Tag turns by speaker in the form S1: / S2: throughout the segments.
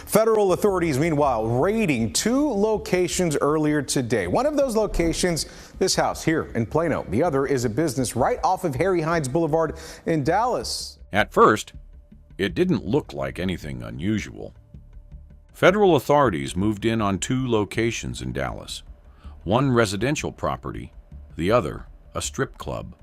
S1: Federal authorities, meanwhile, raiding two locations earlier today. One of those locations, this house here in Plano. The other is a business right off of Harry Hines Boulevard in Dallas.
S2: At first, it didn't look like anything unusual. Federal authorities moved in on two locations in Dallas. One residential property, the other a strip club.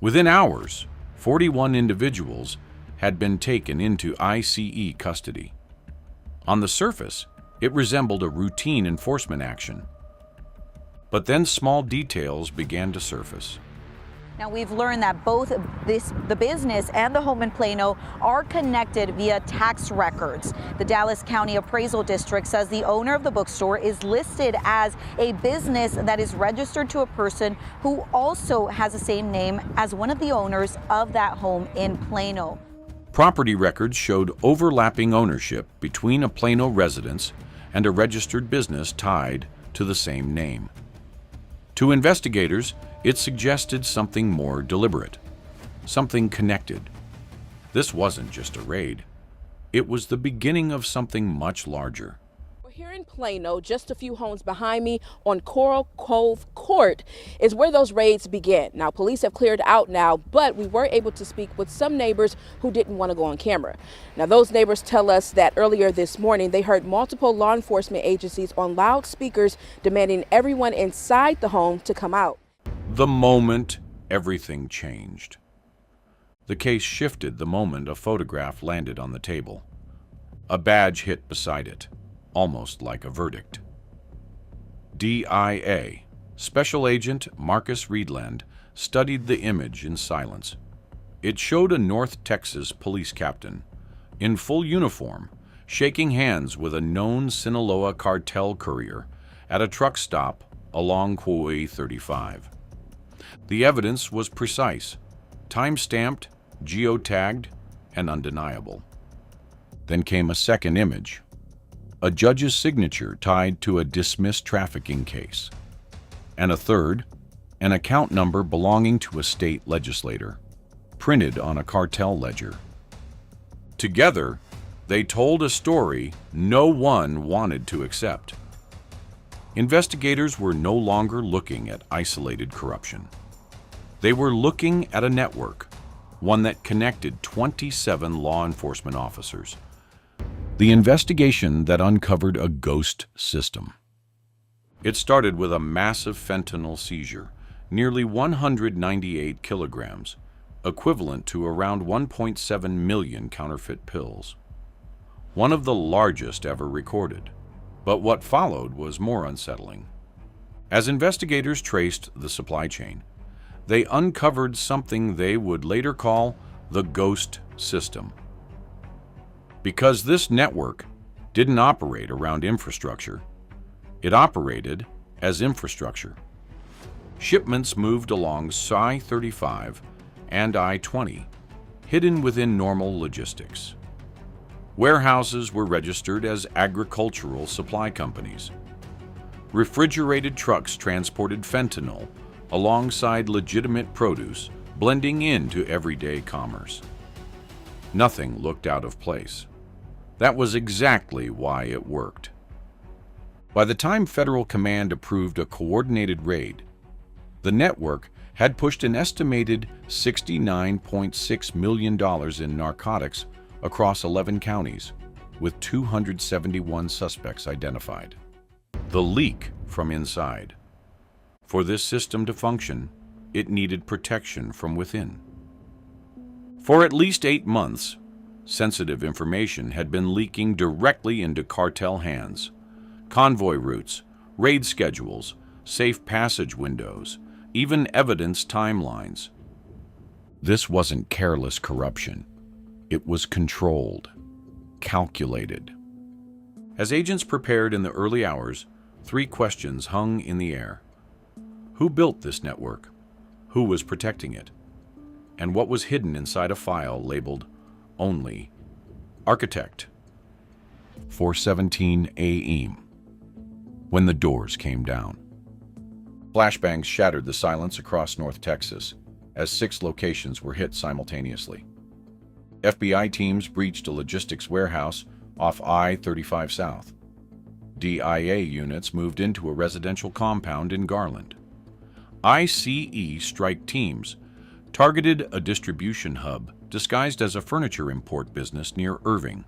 S2: Within hours, 41 individuals had been taken into ICE custody. On the surface, it resembled a routine enforcement action. But then small details began to surface.
S3: Now, we've learned that both the business and the home in Plano are connected via tax records. The Dallas County Appraisal District says the owner of the bookstore is listed as a business that is registered to a person who also has the same name as one of the owners of that home in Plano.
S2: Property records showed overlapping ownership between a Plano residence and a registered business tied to the same name. To investigators, it suggested something more deliberate, something connected. This wasn't just a raid. It was the beginning of something much larger.
S4: We're here in Plano, just a few homes behind me on Coral Cove Court is where those raids began. Now, police have cleared out now, but we were able to speak with some neighbors who didn't want to go on camera. Now, those neighbors tell us that earlier this morning, they heard multiple law enforcement agencies on loudspeakers demanding everyone inside the home to come out.
S2: The moment everything changed. The case shifted the moment a photograph landed on the table. A badge hit beside it, almost like a verdict. DIA, Special Agent Marcus Reedland, studied the image in silence. It showed a North Texas police captain, in full uniform, shaking hands with a known Sinaloa cartel courier at a truck stop along Highway 35. The evidence was precise, time-stamped, geotagged, and undeniable. Then came a second image, a judge's signature tied to a dismissed trafficking case, and a third, an account number belonging to a state legislator, printed on a cartel ledger. Together, they told a story no one wanted to accept. Investigators were no longer looking at isolated corruption. They were looking at a network, one that connected 27 law enforcement officers. The investigation that uncovered a ghost system. It started with a massive fentanyl seizure, nearly 198 kilograms, equivalent to around 1.7 million counterfeit pills. One of the largest ever recorded. But what followed was more unsettling. As investigators traced the supply chain, they uncovered something they would later call the ghost system. Because this network didn't operate around infrastructure, it operated as infrastructure. Shipments moved along I-35 and I-20, hidden within normal logistics. Warehouses were registered as agricultural supply companies. Refrigerated trucks transported fentanyl alongside legitimate produce, blending into everyday commerce. Nothing looked out of place. That was exactly why it worked. By the time Federal Command approved a coordinated raid, the network had pushed an estimated $69.6 million in narcotics across 11 counties, with 271 suspects identified. The leak from inside. For this system to function, it needed protection from within. For at least 8 months, sensitive information had been leaking directly into cartel hands. Convoy routes, raid schedules, safe passage windows, even evidence timelines. This wasn't careless corruption. It was controlled, calculated. As agents prepared in the early hours, 3 questions hung in the air. Who built this network? Who was protecting it? And what was hidden inside a file labeled only Architect? 4:17 a.m. when the doors came down. Flashbangs shattered the silence across North Texas as 6 locations were hit simultaneously. FBI teams breached a logistics warehouse off I-35 South. DIA units moved into a residential compound in Garland. ICE strike teams targeted a distribution hub disguised as a furniture import business near Irving.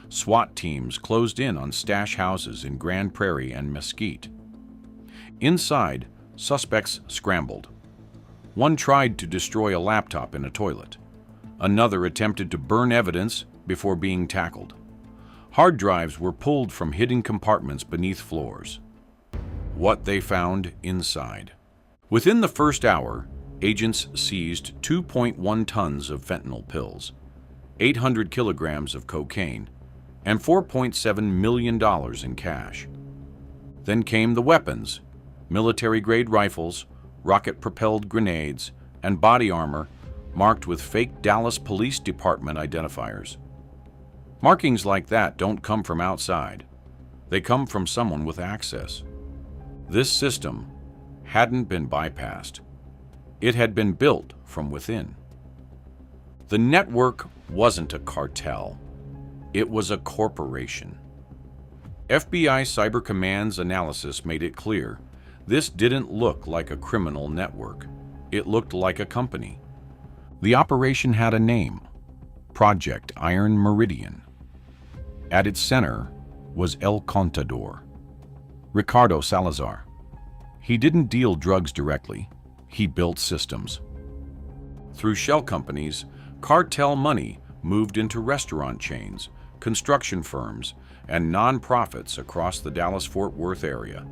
S2: SWAT teams closed in on stash houses in Grand Prairie and Mesquite. Inside, suspects scrambled. One tried to destroy a laptop in a toilet. Another attempted to burn evidence before being tackled. Hard drives were pulled from hidden compartments beneath floors. What they found inside. Within the first hour, agents seized 2.1 tons of fentanyl pills, 800 kilograms of cocaine, and $4.7 million in cash. Then came the weapons, military-grade rifles, rocket-propelled grenades, and body armor marked with fake Dallas Police Department identifiers. Markings like that don't come from outside. They come from someone with access. This system hadn't been bypassed. It had been built from within. The network wasn't a cartel. It was a corporation. FBI Cyber Command's analysis made it clear this didn't look like a criminal network. It looked like a company. The operation had a name, Project Iron Meridian. At its center was El Contador, Ricardo Salazar. He didn't deal drugs directly. He built systems. Through shell companies, cartel money moved into restaurant chains, construction firms, and nonprofits across the Dallas-Fort Worth area,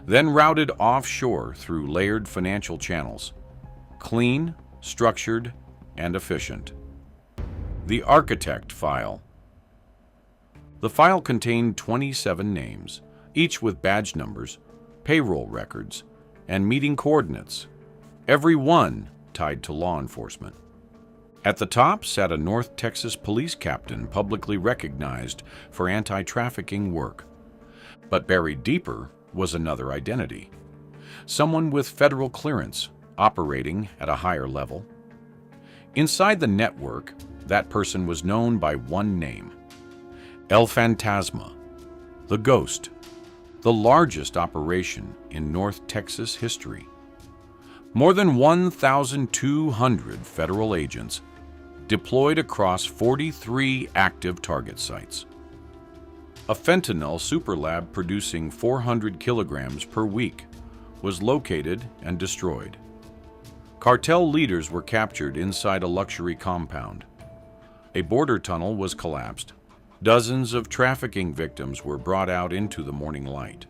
S2: then routed offshore through layered financial channels. Clean, structured, and efficient. The Architect File. The file contained 27 names, each with badge numbers, payroll records, and meeting coordinates, every one tied to law enforcement. At the top sat a North Texas police captain publicly recognized for anti-trafficking work. But buried deeper was another identity. Someone with federal clearance, operating at a higher level. Inside the network, that person was known by one name: El Fantasma, the Ghost, the largest operation in North Texas history. More than 1,200 federal agents deployed across 43 active target sites. A fentanyl superlab producing 400 kilograms per week was located and destroyed. Cartel leaders were captured inside a luxury compound. A border tunnel was collapsed. Dozens of trafficking victims were brought out into the morning light.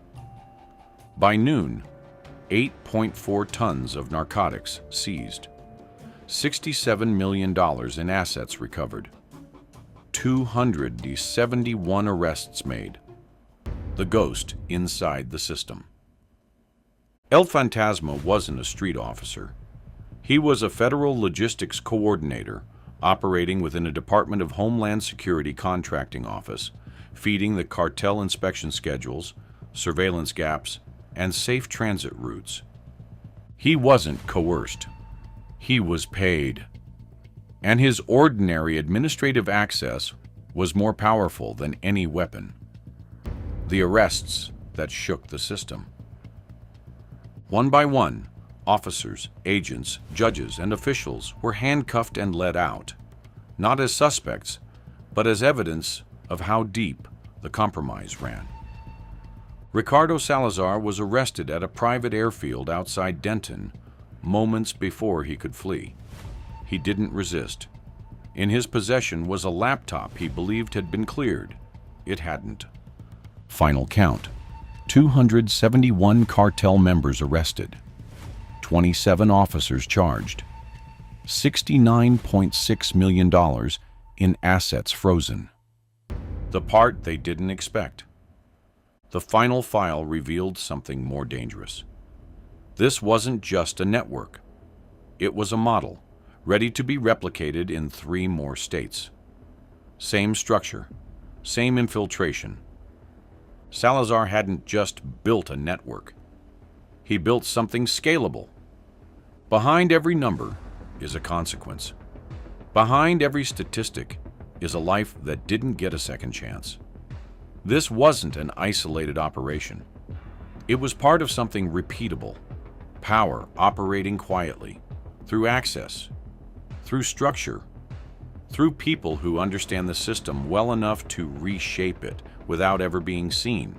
S2: By noon, 8.4 tons of narcotics seized, $67 million in assets recovered, 271 arrests made. The Ghost inside the system. El Fantasma wasn't a street officer. He was a federal logistics coordinator operating within a Department of Homeland Security contracting office, feeding the cartel inspection schedules, surveillance gaps, and safe transit routes. He wasn't coerced. He was paid. And his ordinary administrative access was more powerful than any weapon. The arrests that shook the system. One by one, officers, agents, judges, and officials were handcuffed and led out, not as suspects, but as evidence of how deep the compromise ran. Ricardo Salazar was arrested at a private airfield outside Denton moments before he could flee. He didn't resist. In his possession was a laptop he believed had been cleared. It hadn't. Final count: 271 cartel members arrested, 27 officers charged, $69.6 million in assets frozen. The part they didn't expect. The final file revealed something more dangerous. This wasn't just a network. It was a model, ready to be replicated in 3 more states. Same structure, same infiltration. Salazar hadn't just built a network. He built something scalable. Behind every number is a consequence. Behind every statistic is a life that didn't get a second chance. This wasn't an isolated operation. It was part of something repeatable. Power operating quietly, through access, through structure, through people who understand the system well enough to reshape it without ever being seen.